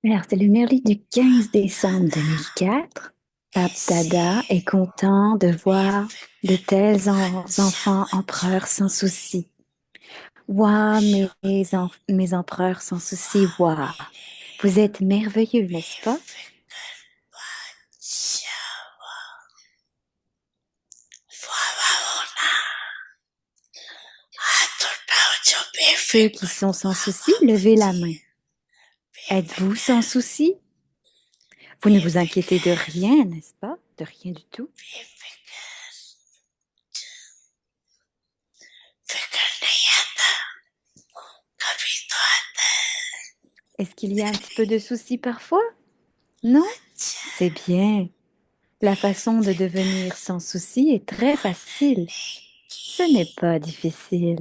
Alors, c'est le merlu du 15 décembre 2004. Pape Dada est content de voir de tels enfants empereurs sans souci. Ouah, mes empereurs sans souci, ouah. Vous êtes merveilleux, n'est-ce pas? Ceux qui sont sans souci, levez la main. Êtes-vous sans souci? Vous ne vous inquiétez de rien, n'est-ce pas? De rien du tout. Est-ce qu'il y a un petit peu de souci parfois? Non? C'est bien. La façon de devenir sans souci est très facile. Ce n'est pas difficile.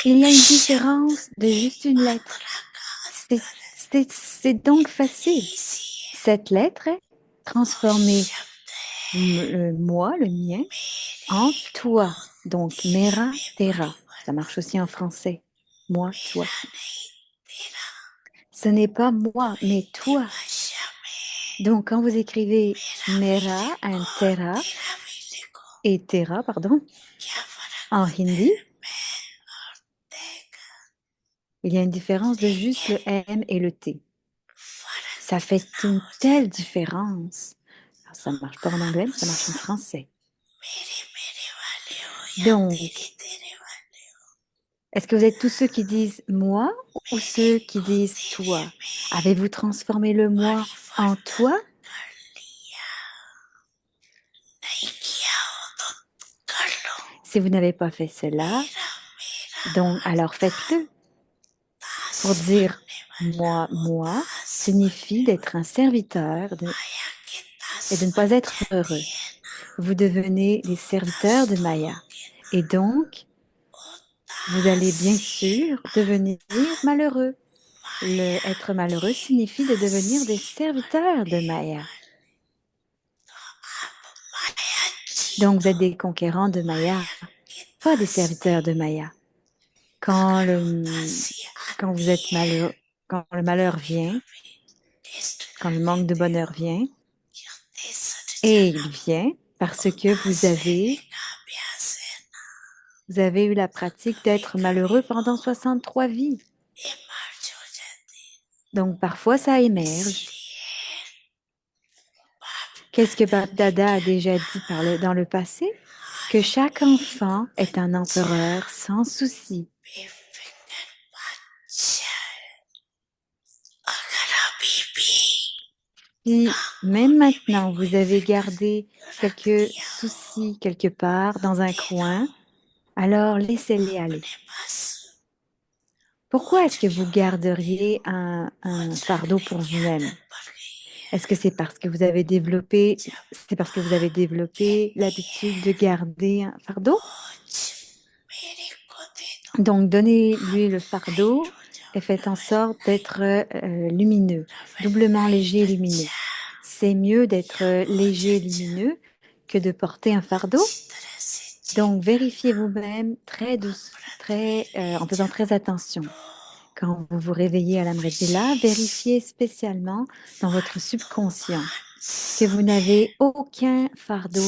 Il y a une différence de juste une lettre. C'est donc facile. Cette lettre est transformée le moi, le mien, en toi. Donc, mera, tera. Ça marche aussi en français. Moi, toi. Ce n'est pas moi, mais toi. Donc, quand vous écrivez mera, un tera, et tera, pardon, en hindi, il y a une différence de juste le M et le T. Ça fait une telle différence. Alors, ça ne marche pas en anglais, mais ça marche en français. Donc, est-ce que vous êtes tous ceux qui disent moi ou ceux qui disent toi? Avez-vous transformé le moi en toi? Si vous n'avez pas fait cela, donc alors faites-le. Pour dire moi signifie d'être un serviteur et de ne pas être heureux. Vous devenez les serviteurs de Maya. Et donc, vous allez bien sûr devenir malheureux. Être malheureux signifie de devenir des serviteurs de Maya. Donc, vous êtes des conquérants de Maya, pas des serviteurs de Maya. Quand vous êtes malheureux, quand le malheur vient, quand le manque de bonheur vient, et il vient parce que vous avez eu la pratique d'être malheureux pendant 63 vies. Donc, parfois, ça émerge. Qu'est-ce que Bab Dada a déjà dit dans le passé? Que chaque enfant est un empereur sans souci. Si même maintenant vous avez gardé quelques soucis quelque part dans un coin, alors laissez-les aller. Pourquoi est-ce que vous garderiez un fardeau pour vous-même? Est-ce que c'est parce que vous avez développé l'habitude de garder un fardeau? Donc, donnez-lui le fardeau et faites en sorte d'être lumineux, doublement léger et lumineux. C'est mieux d'être léger et lumineux que de porter un fardeau. Donc, vérifiez vous-même très douce, en faisant très attention. Quand vous vous réveillez à l'Amritsila, vérifiez spécialement dans votre subconscient que vous n'avez aucun fardeau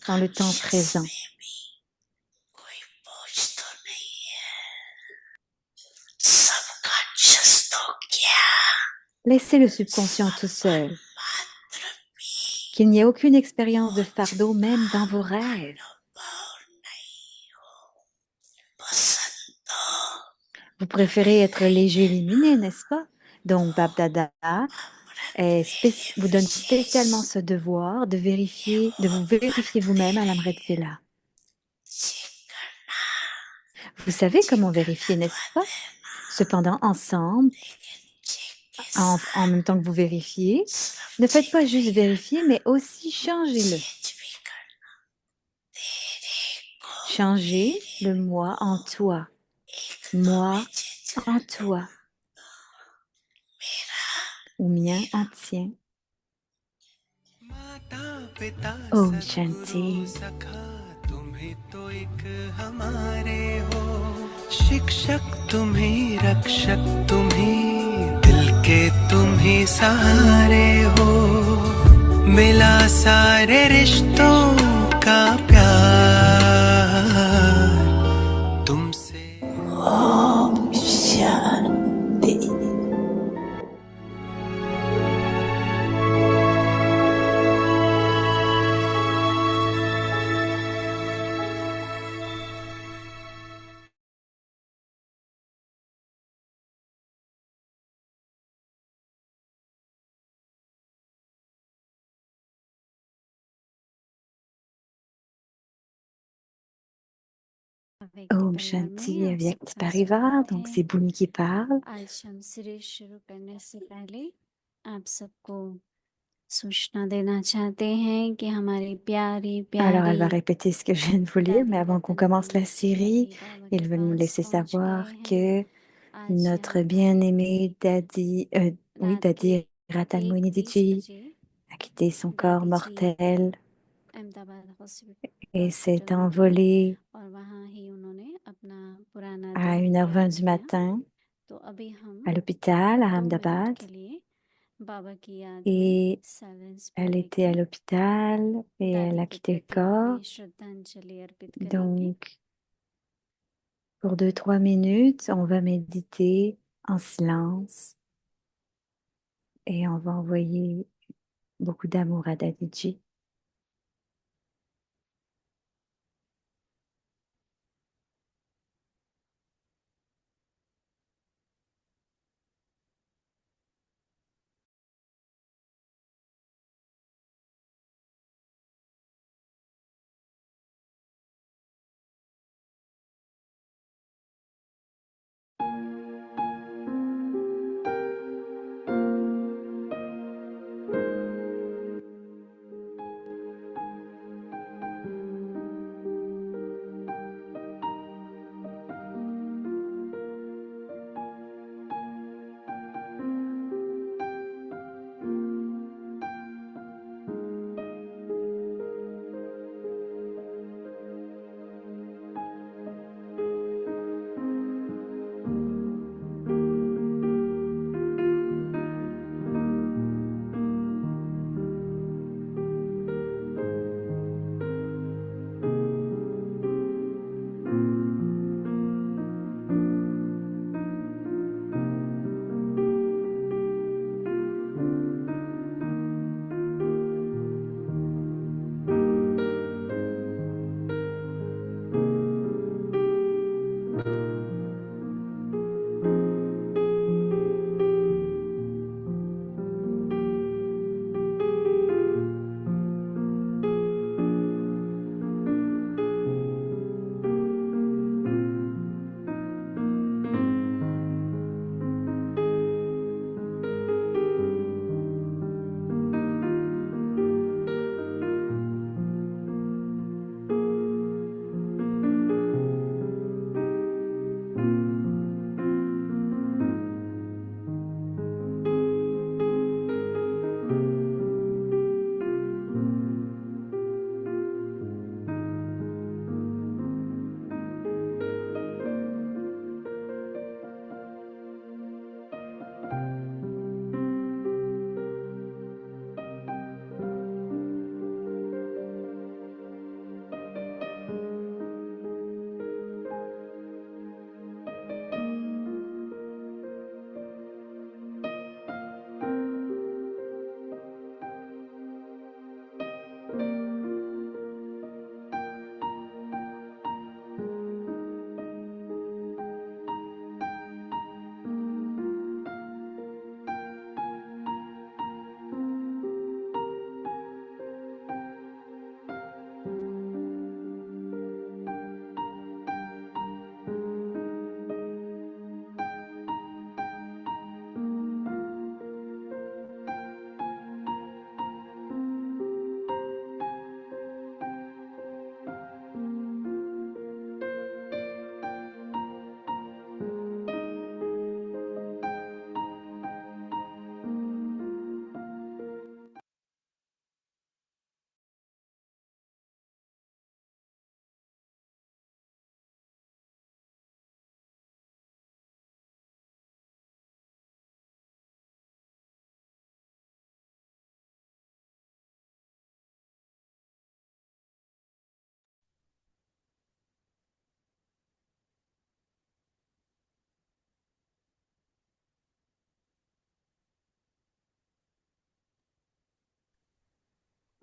dans le temps présent. Laissez le subconscient tout seul. Qu'il n'y ait aucune expérience de fardeau même dans vos rêves. Vous préférez être léger lumineux, n'est-ce pas? Donc, Bab Dada vous donne spécialement ce devoir de vous vérifier vous-même à l'Amrit Vela. Vous savez comment vérifier, n'est-ce pas? Cependant, ensemble, en même temps que vous vérifiez, ne faites pas juste vérifier, mais aussi changez-le. Changez le moi en toi. Moi en toi. Ou mien en tien. Om Shanti. तो एक हमारे हो, शिक्षक तुम ही रक्षक तुम ही, दिल के तुम ही सहारे हो, मिला सारे रिश्तों का प्यार तुमसे। ओम शांति। व्यक्ति Om परिवार में Shanti, आप Avyakt सबका Parivar, स्वागत donc है। c'est Bouni qui parle. आज हम सीरीज शुरू करने से पहले आप सबको सूचना देना चाहते हैं कि हमारी प्यारी Alors, elle va प्यारी répéter ce que je viens de vous lire, mais दादी avant qu'on रतन commence la जी série, अभी बाबा के il veut nous पास laisser पहुंच savoir गए हैं। que आज notre यहाँ पर bien-aimé Daddy, oui, रात के Daddy Ratan 1:20 Moinidiji बजे a quitté son corps दादी जी mortel अहमदाबाद et हॉस्पिटल s'est में थे envolé और वहाँ ही उन्होंने अपना पुराना à देह 1h20 त्याग du किया। matin तो अभी हम à l'hôpital à 2 मिनट Ahmedabad के लिए बाबा की याद में et साइलेंस में elle était à रहकर l'hôpital et elle दादी a के quitté le प्रति corps. अपनी श्रद्धांजलि अर्पित करेंगे। Donc, pour 2-3 minutes, on va méditer en silence et on va envoyer beaucoup d'amour à Dadiji.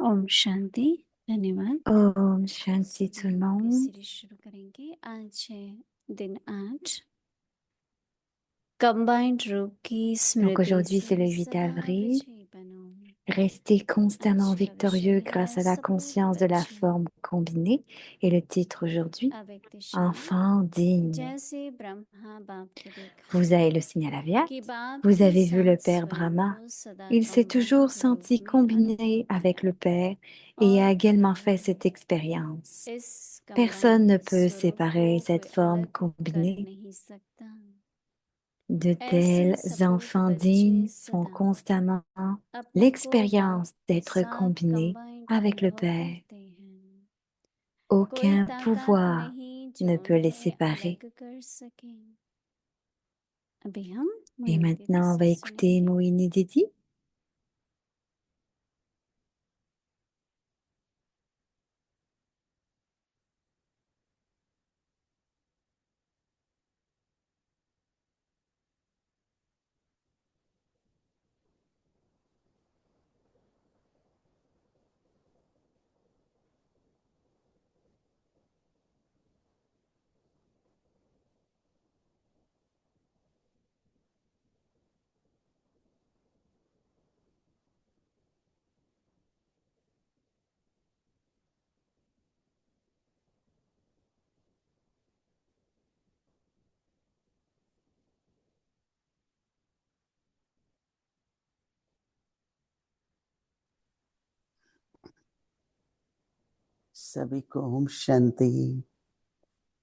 ओम शांति। धन्यवाद। Om Shanti tout le वापस monde. सीरीज शुरू करेंगे। आज है दिन 8 कंबाइंड रूप की Donc स्मृति aujourd'hui, c'est le से 8 सदा avril. विजयी बनो। Restez constamment आज का विषय victorieux है grâce à la सपूर्ण conscience de la बच्चे, forme combinée. Et le titre aujourd'hui, अव्यक्तिशाली। Enfant digne. जैसे ब्रह्मा बाप को देखा Vous avez le signal aviat. कि बाप Vous के avez vu le साथ Père स्वयं Brahma. को सदा Il s'est toujours कंबाइंड रूप senti में combiné अनुभव avec किया le Père et a और également fait फिर cette expérience. इस Personne ne कंबाइंड peut स्वरूप को séparer cette कोई forme अलग कर combinée. नहीं सकता। De ऐसे tels सपूत enfants बच्चे dignes font सदा constamment अपने को बाप l'expérience के d'être साथ combinés कंबाइंड avec le अनुभव Père. करते हैं। कोई Aucun ताकत pouvoir नहीं ne जो peut les उन्हें séparer. अलग कर सके। अभी हम Et मोहिनी दीदी maintenant, on va से écouter सुनेंगे। Moïni Didi. सभी को ओम शांति।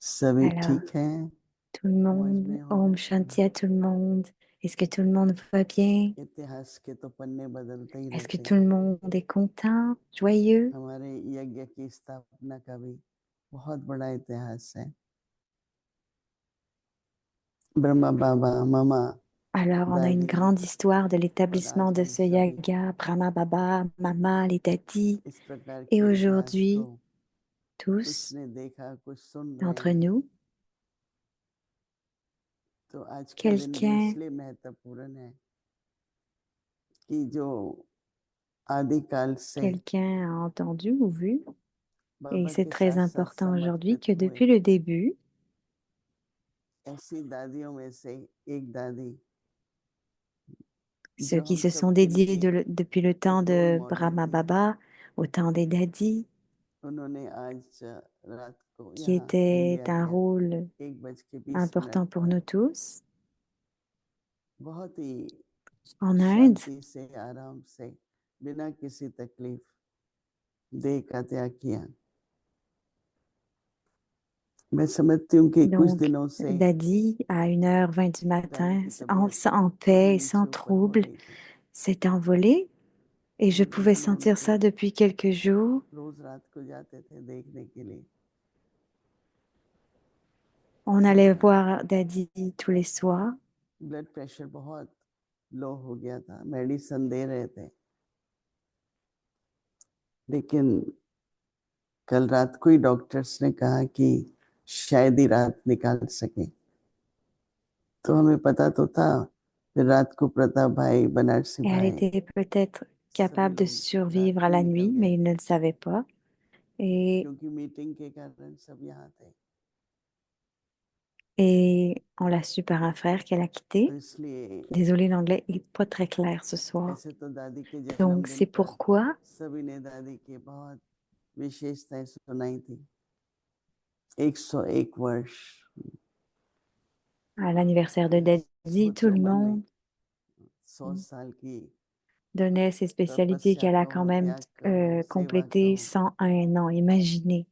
सभी Alors, ठीक हैं? tout le monde, Om Shanti à tout le monde. Est-ce que tout le monde va bien? इतिहास के तो पन्ने बदलते ही Est-ce que रहते tout le हैं। monde est content, joyeux? हमारे यज्ञ की स्थापना का भी बहुत बड़ा इतिहास है। ब्रह्मा बाबा मामा Alors, on a une दादी grande histoire de और l'établissement आज de हम ce सभी yaga, Brahma Baba, Mama, les dadis. इस प्रकार Et के इतिहास को aujourd'hui, कुछ tous ने देखा, कुछ सुन रहे d'entre हैं। nous, तो आज का दिन भी quelqu'un इसलिए महत्वपूर्ण है कि जो आदिकाल से quelqu'un a entendu ou vu, et बाबा c'est के très साथ साथ important aujourd'hui समर्पित que हुए depuis le début, ऐसी दादियों में से एक दादी ceux जो qui हम se sont सबके dédiés लिए depuis le temps एक रोल de मॉडल Brahma थी, Baba au temps des dadis, उन्होंने आज रात को qui यहाँ était इंडिया un के rôle 1:20 important pour पर nous tous, बहुत ही en Inde, शांति से आराम से बिना किसी तकलीफ देह का त्याग किया। मैं समझती हूँ कि कुछ donc दिनों से Dadi à 1h20 du दादी matin, की तबीयत en थोड़ी paix, sans नीचे ऊपर हो trouble, रही थी। s'est envolé et je pouvais हम sentir उनको ça depuis quelques jours. रोज रात को जाते थे देखने के लिए। On allait voir Dadi tous les soirs. Blood pressure बहुत लो हो गया था, मेडिसिन दे रहे थे, लेकिन कल रात को ही डॉक्टर्स ने कहा कि शायद ही रात निकाल सके। तो हमें पता तो था, फिर रात को प्रताप भाई, बनारसी Et elle भाई, était peut-être सभी capable de लोग रात survivre à को la निकल nuit, गए mais il ne le savait pas. Et, क्योंकि मीटिंग के कारण सब यहाँ थे। et on l'a su par un frère qu'elle a तो quitté. इसलिए Désolée, l'anglais est pas très clair ce soir. ऐसे तो दादी के Donc, जन्मदिन c'est पर pourquoi, सभी ने दादी की बहुत विशेषताएं सुनाई थी। 101 वर्ष à l'anniversaire de Daddy, tout सोचो le मन में, monde 100 साल की donnait ses spécialités तपस्या qu'elle a quand कहो, même त्याग कहो, सेवा complété कहो। 101 ans. Imaginez,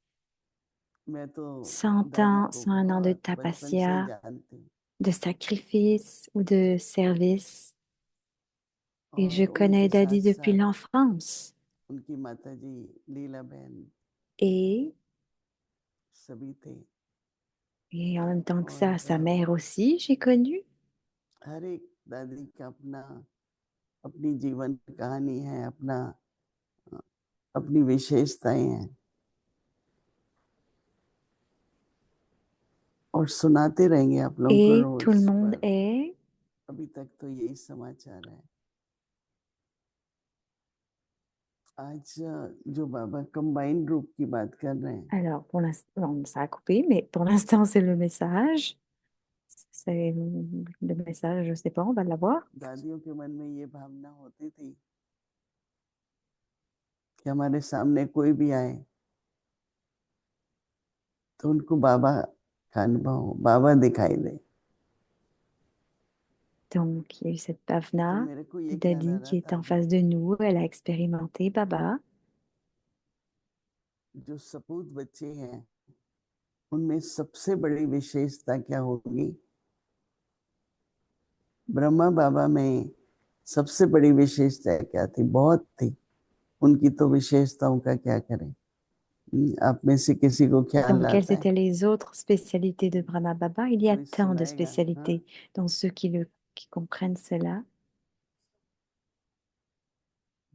मैं तो 100 दादी ans, को 101 ans de बहुत बचपन से ही tapasya, जानती हूँ de sacrifice ou de service. Et je और connais उनके साथ Daddy depuis साथ l'enfance. उनकी माता जी लीला बहन Et, सभी थे। et en même temps que ça, sa और mère aussi, j'ai connu. हर एक दादी का अपना अपनी जीवन कहानी है, अपनी विशेषताएं हैं और सुनाते रहेंगे आप लोगों को Et tout le रोज monde पर। est, अभी तक तो यही समाचार है। आज जो बाबा कंबाइंड रूप की बात कर रहे हैं, Alors, pour l'instant, ça a coupé, mais pour l'instant, c'est le message. C'est le message, je sais pas, on va l'avoir. दादियों के मन में ये भावना होती थी कि हमारे सामने कोई भी आए तो उनको बाबा का अनुभव हो, बाबा दिखाई दे। Donc, il y a eu cette तो Bhavna मेरे को ये ख्याल आ Dadi रहा qui est था en face de nous. Elle a expérimenté Baba. जो सपूत बच्चे हैं उनमें सबसे बड़ी विशेषता क्या होगी? ब्रह्मा बाबा में सबसे बड़ी विशेषता क्या थी? बहुत थी। उनकी तो विशेषताओं का क्या करें? आप में से किसी को ख्याल Donc, quelles आता है? étaient les autres spécialités de Brahma Baba? Il y a कोई tant de सुनाएगा? हाँ, spécialités dans ceux qui comprennent cela.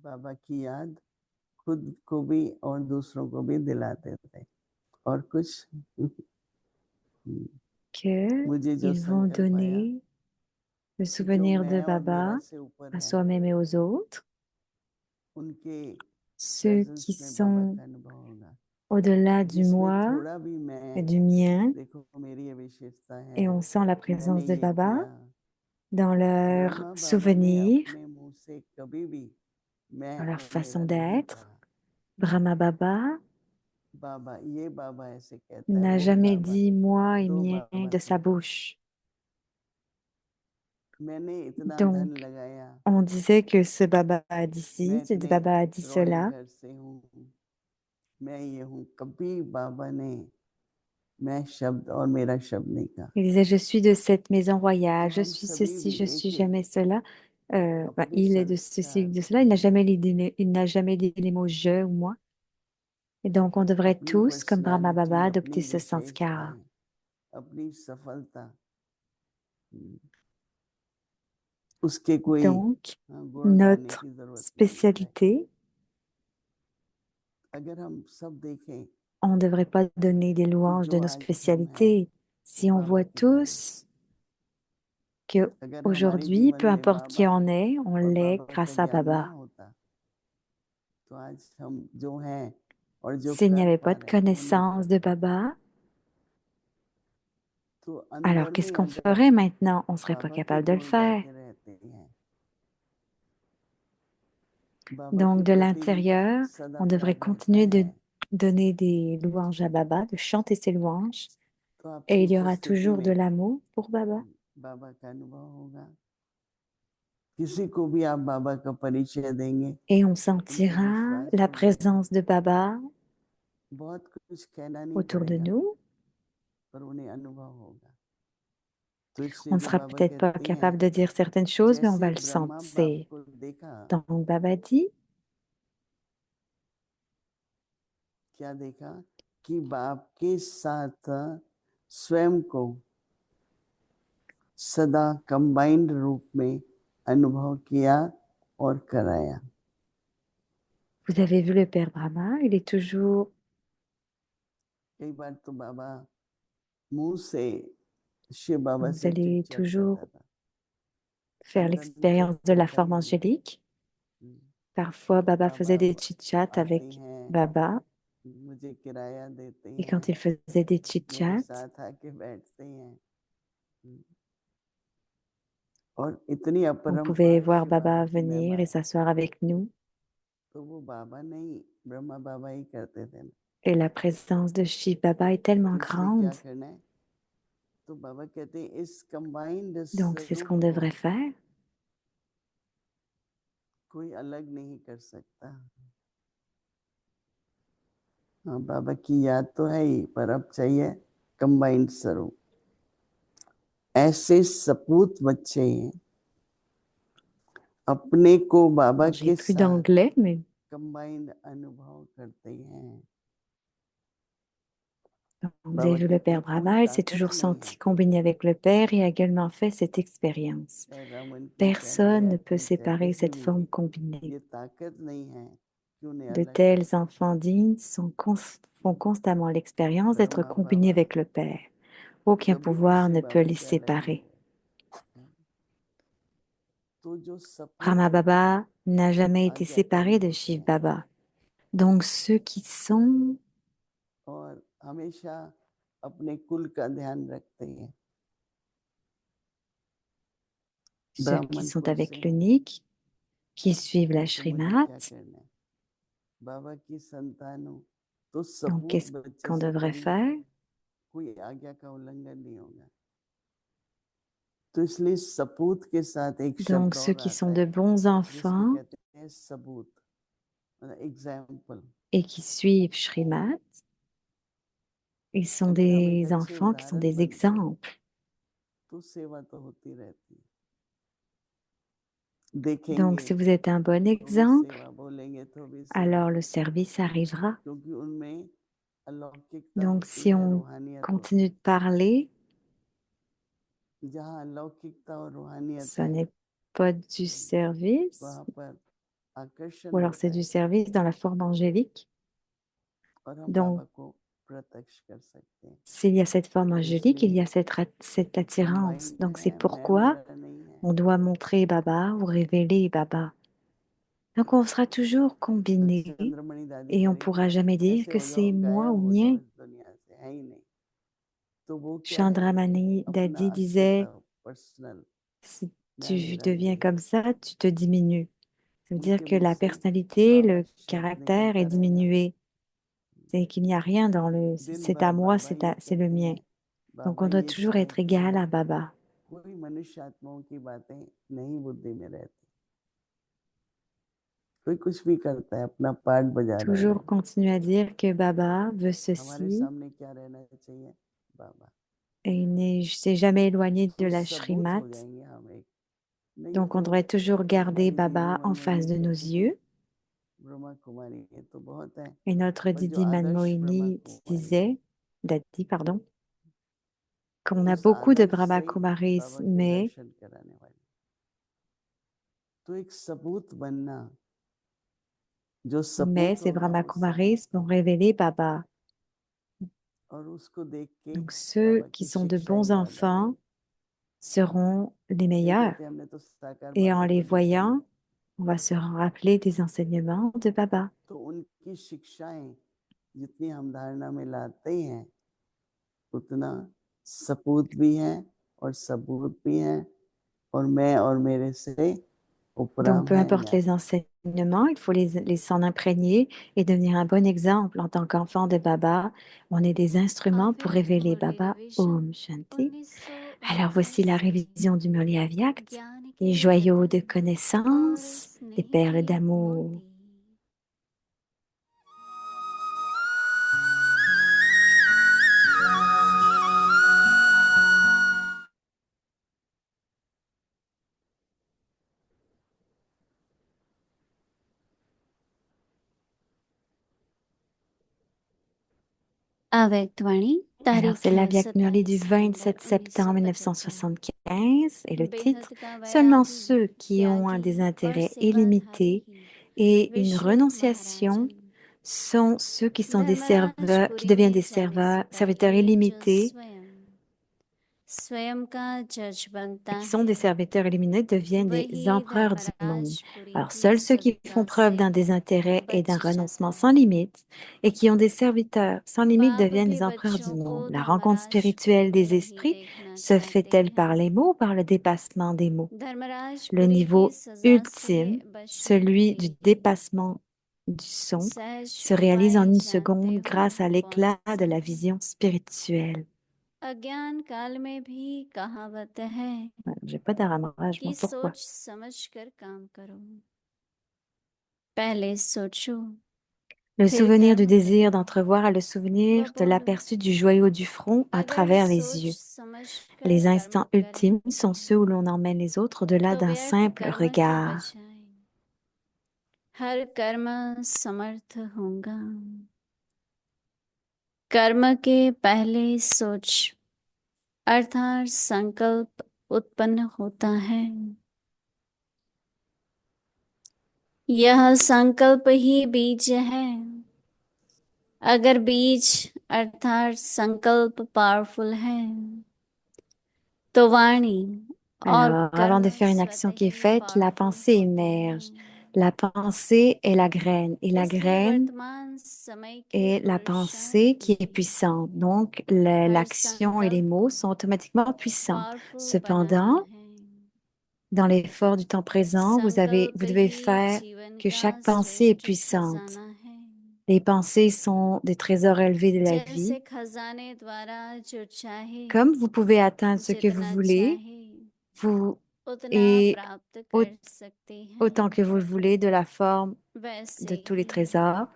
बाबा की याद खुद को भी और दूसरों को भी दिलाते थे। और कुछ मुझे जो Qu'ils vont संकल्प आया donner le कि जो souvenir de मैं और मेरा Baba से ऊपर à है, soi-même et aux autres. उनके Ceux प्रेजेंस qui में बाबा sont का अनुभव होगा। au-delà du जिसमें moi थोड़ा भी et मैं, du mien, देखो मेरी ये विशेषता et है, on sent la मैंने présence de ये Baba किया। dans leurs ब्रह्मा बाबा ने souvenirs, अपने मुंह से कभी भी मैं dans leur और façon मेरा नहीं d'être. कहा। Brahma Baba बाबा, ये बाबा ऐसे कहता है, n'a वो jamais बाबा, dit moi et दो mien बाबा de थे। sa bouche. मैंने इतना धन Donc, लगाया, on disait que ce Baba a dit मैं ci, ce इतने Baba a dit royal cela. घर से हूँ, मैं ये हूँ। कभी बाबा ने मैं शब्द और मेरा शब्द नहीं कहा। Il disait, je suis de cette maison तो royale, je हम suis सभी ceci, भी je suis एक एक jamais cela. अपनी Il est de ceci, संस्कार, de cela. Il n'a jamais dit les mots je ou moi. Et donc, on devrait अपनी tous, comme Brahma Baba, personality, adopter अपनी ce sanskara. विशेषताएं, अपनी सफलता, उसके कोई Donc, गुण गाने notre की जरूरत नहीं है। spécialité, अगर हम सब देखें on ne devrait pas donner des कि louanges जो de nos आज हम हैं spécialités. वो Si on बाबा voit की तारीफ है। tous que अगर हमारे aujourd'hui, जीवन peu में importe qui Baba on est, on और l'est बाबा का grâce à ज्ञान ना Baba. होता तो आज हम जो हैं और जो S'il n'y कर avait पा pas de रहे हैं वो नहीं कर connaissance de पाते। Baba, तो alors अंदर qu'est-ce ही qu'on अंदर ferait maintenant? On ne serait pas बाबा के capable de le गुण faire. गाते रहते हैं, बाबा के Donc, de प्रति l'intérieur, सदा on devrait प्यार रहता continuer de है। donner des louanges à Baba, de chanter ses louanges. तो Et आपकी il y aura उपस्थिति toujours de में l'amour pour Baba. बाबा का अनुभव होगा। किसी को भी आप बाबा का परिचय देंगे, Et on उनको sentira विश्वास la हो जाएगा। présence de Baba बहुत कुछ कहना नहीं autour de पड़ेगा, nous. पर उन्हें अनुभव होगा। तो इसलिए On ne जो sera बाबा peut-être pas कहते हैं, capable de dire certaines choses, mais on va जैसे le ब्रह्मा बाप sentir. को देखा, Donc, Baba dit, क्या देखा? कि बाप के साथ स्वयं को सदा कंबाइंड रूप में अनुभव किया और कराया। vous avez vu le Père Brahma, il est toujours, कई बार तो बाबा मुंह से शिव बाबा vous से चिट allez चैट करता toujours था, faire अंदर l'expérience de la निकल forme नहीं रहा। angélique. Parfois, Baba बाबा faisait des chit-chats आते avec हैं, Baba. मुझे किराया देते Et हैं, quand il faisait des मेरे chit-chats, साथ आके बैठते हैं, और इतनी on pouvait अपरंपार voir शिव बाबा Baba की venir महिमा et है। s'asseoir avec nous. तो वो बाबा नहीं, ब्रह्मा बाबा ही करते थे। Et la présence de Shiv Baba est tellement इसलिए क्या grande. करना है? तो बाबा कहते हैं इस कंबाइंड Donc, c'est ce स्वरूप qu'on को devrait faire. कोई अलग नहीं कर सकता। हाँ, बाबा की याद तो है ही, पर अब चाहिए कंबाइंड स्वरूप। ऐसे सपूत बच्चे अपने को बाबा J'ai के plus साथ d'anglais, mais कंबाइंड अनुभव करते हैं। vous avez बाबा vu le कहते Père हैं कोई Brahma, il s'est ताकत toujours नहीं senti है। combiné avec le Père et a également fait cette expérience. चाहे रमन की, चाहे Personne माया ne peut की, चाहे séparer किसी cette भी forme की, combinée. ये ताकत नहीं है कि उन्हें De अलग कर tels सके। enfants dignes font constamment l'expérience d'être Brahma combinés बाबा avec le Père. Aucun कभी भी pouvoir शिव ne peut बाबा les से अलग नहीं। séparer. तो जो सपूत Brahma Baba n'a jamais été आज आता séparé de अनुभव Shiv किया, Baba. Donc ceux qui sont और हमेशा अपने कुल का ध्यान रखते हैं। ceux qui ब्राह्मण sont कुल से avec हैं, l'unique, qui suivent la तो मुझे क्या Shrimad. करना है? बाबा की संतानों तो Donc सपूत qu'est-ce बच्चे qu'on से devrait कभी faire? कोई आज्ञा का उल्लंघन नहीं होगा। तो इसलिए सपूत के साथ एक Donc शब्द ceux और qui sont आता de है bons जिसको enfants कहते हैं सबूत, मतलब example. et qui suivent Shrimad, ils sont अगर हम एक des अच्छे enfants qui sont उदाहरण des बनते हैं exemples. तो सेवा तो होती रहती है। Donc देखेंगे si vous êtes un bon तो भी exemple, सेवा, बोलेंगे तो भी सेवा, alors le service arrivera. क्योंकि उनमें अलौकिकता Donc होती si है, on रूहानियत होती continue de parler, है। जहाँ अलौकिकता और रूहानियत ça है n'est pas du service, वहाँ पर आकर्षण ou alors c'est होता du है service dans la forme angélique. और हम Donc बाबा को प्रत्यक्ष कर सकते हैं। s'il y a cette forme तो angélique, il y इसलिए a cette attirance. Combined Donc c'est है, मैं pourquoi मेरा नहीं है। on doit montrer Baba ou révéler Baba. Donc on sera toujours तो combinés चंद्रमणि दादी et on करेंगे pourra jamais dire ऐसे que हो जाओ, c'est moi गायब ou हो जाओ mien. इस दुनिया से, है ही नहीं। तो वो क्या है? Chandramani अपना Dadi disait, अस्तित्व, पर्सनल, si मैं tu मेरा deviens नहीं। comme ça, tu te diminues. Ça veut dire उनके que मुख la से personnalité, बाबा le शब्द caractère est निकलता रहेगा। diminué. C'est qu'il n'y a rien dans le दिन c'est भर à moi, बाबा ये c'est le कहते mien. हैं, Donc बाबा on doit ये toujours être चाहते égal हैं। à Baba. कोई मनुष्य आत्माओं की बातें नहीं बुद्धि में रहती। कोई कुछ भी करता है, अपना पार्ट बजा रहा है। Toujours continuer à dire que Baba veut हमारे ceci सामने क्या रहना चाहिए? बाबा। et il ne s'est jamais éloigné de तो la सबूत Shrimat. हो जाएंगे हम एक। नहीं Donc on तो devrait toujours garder हमारी दीदी Baba en face Manmohini de nos कहती थी yeux. ब्रह्मा कुमारी ये तो बहुत है, Et notre पर जो Didi आदर्श ब्रह्मा Manmohini कुमारी है disait, Dadi, pardon, qu'on a उस beaucoup de आदर्श Brahma से ही Kumaris, बाबा के mais दर्शन कराने वाली। तो एक सबूत बनना, जो mais सपूत ces होगा Brahma वो सबूत Kumaris vont révéler Baba. और उसको देख के Donc ceux बाबा qui की sont de शिक्षाएं bons याद enfants आएंगी। seront les नहीं meilleurs. कहते हमने तो साकार Et en बाबा les को देखा है। voyant, on va se rappeler des enseignements de Baba. तो उनकी शिक्षाएं जितनी हम धारणा में लाते हैं उतना सपूत भी है और सबूत भी है और मैं और मेरे से Donc उपराम peu है importe न्याय। les enseignements, il faut les s'en imprégner et devenir un bon exemple en tant qu'enfant de Baba. On est des instruments pour अव्यक्त révéler मुरली Baba. Revision Om Shanti. Alors 1949 voici la से révision du Murli Avyakt, ज्ञान les के joyaux de रत्न और connaissance, les स्नेह perles के d'amour. मोती। अव्यक्तवाणी Alors, c'est तारीख है l'Avyakt Murli 27 du सितंबर 27 septembre 1975। 1975 et le बेहद titre का Seulement वैरागी ceux qui ont un त्यागी des और intérêts सेवाधारी illimités ही et une विश्व renonciation महाराजन। sont ceux qui sont des serveurs, qui Dharmarajpuri deviennent में des जाने से serviteurs पहले जो illimités स्वयं स्वयं का जज बनता et qui sont है des serviteurs illuminés deviennent des वही empereurs du monde. धर्मराजपुरी Alors की seuls ceux qui font सत्ता preuve से d'un désintérêt et d'un बच जाता renoncement sans है। limite et qui ont des serviteurs sans limite बाप deviennent भी des empereurs du बच्चों monde. को La rencontre धर्मराजपुरी spirituelle में des ही esprits देखना se चाहते fait-elle par les हैं। mots ou par le dépassement des mots? Le Dharmarajpuri की niveau सजा से ultime, बचने के celui du लिए dépassement du son, सहज se réalise en उपाय une जानते seconde हुए grâce à कौन l'éclat de सा la है। vision spirituelle. अज्ञान काल में भी कहावत है Voilà, j'ai pas d'aramarage, कि moi pourquoi? सोच समझ कर काम करो। पहले सोचो Le फिर souvenir du कर्म désir करो d'entrevoir est le व souvenir de बोलो। l'aperçu du joyau du front à अगर travers les सोच yeux. समझ कर Les कर्म instants ultimes sont करें ceux où l'on emmène les autres au-delà तो d'un व्यर्थ simple कर्म के regard. बजाय हर कर्म समर्थ होगा। कर्म के पहले सोच अर्थात संकल्प उत्पन्न होता है। यह संकल्प ही बीज है। अगर बीज अर्थात संकल्प पावरफुल है तो वाणी और Alors, avant कर्म de faire une स्वतः action qui est ही faite, la पावरफुल pensée होते émerge. हैं। La pensée est la graine et la इसलिए graine वर्तमान समय के est la वर्षों pensée qui est में puissante. Donc, हर l'action et les संकल्प mots sont automatiquement puissants. Powerful बनाना Cependant, है। dans l'effort du temps présent, संकल्प vous devez ही faire जीवन que का chaque pensée est श्रेष्ठ puissante. खजाना है। Les pensées sont des trésors élevés de la जैसे vie. खजाने द्वारा जो चाहे Comme vous pouvez atteindre ce que vous जितना voulez, चाहे vous उतना et प्राप्त au- कर सकते autant que vous हैं। le voulez de la forme वैसे de tous les ही trésors.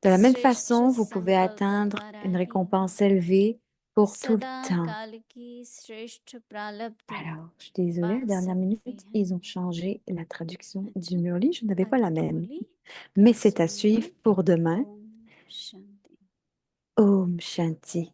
De la même श्रेष्ठ façon, vous pouvez संकल्प atteindre द्वारा une ही récompense élevée pour tout le सदा temps. काल की श्रेष्ठ प्रालब्धि Alors, je suis désolée, à पा la dernière सकते minute, हैं। ils ont changé la traduction du अच्छा, Murli. Je n'avais pas la आगे की même. मुरली Mais कल c'est à suivre सुनेंगे। pour demain. Om Shanti. Om Shanti.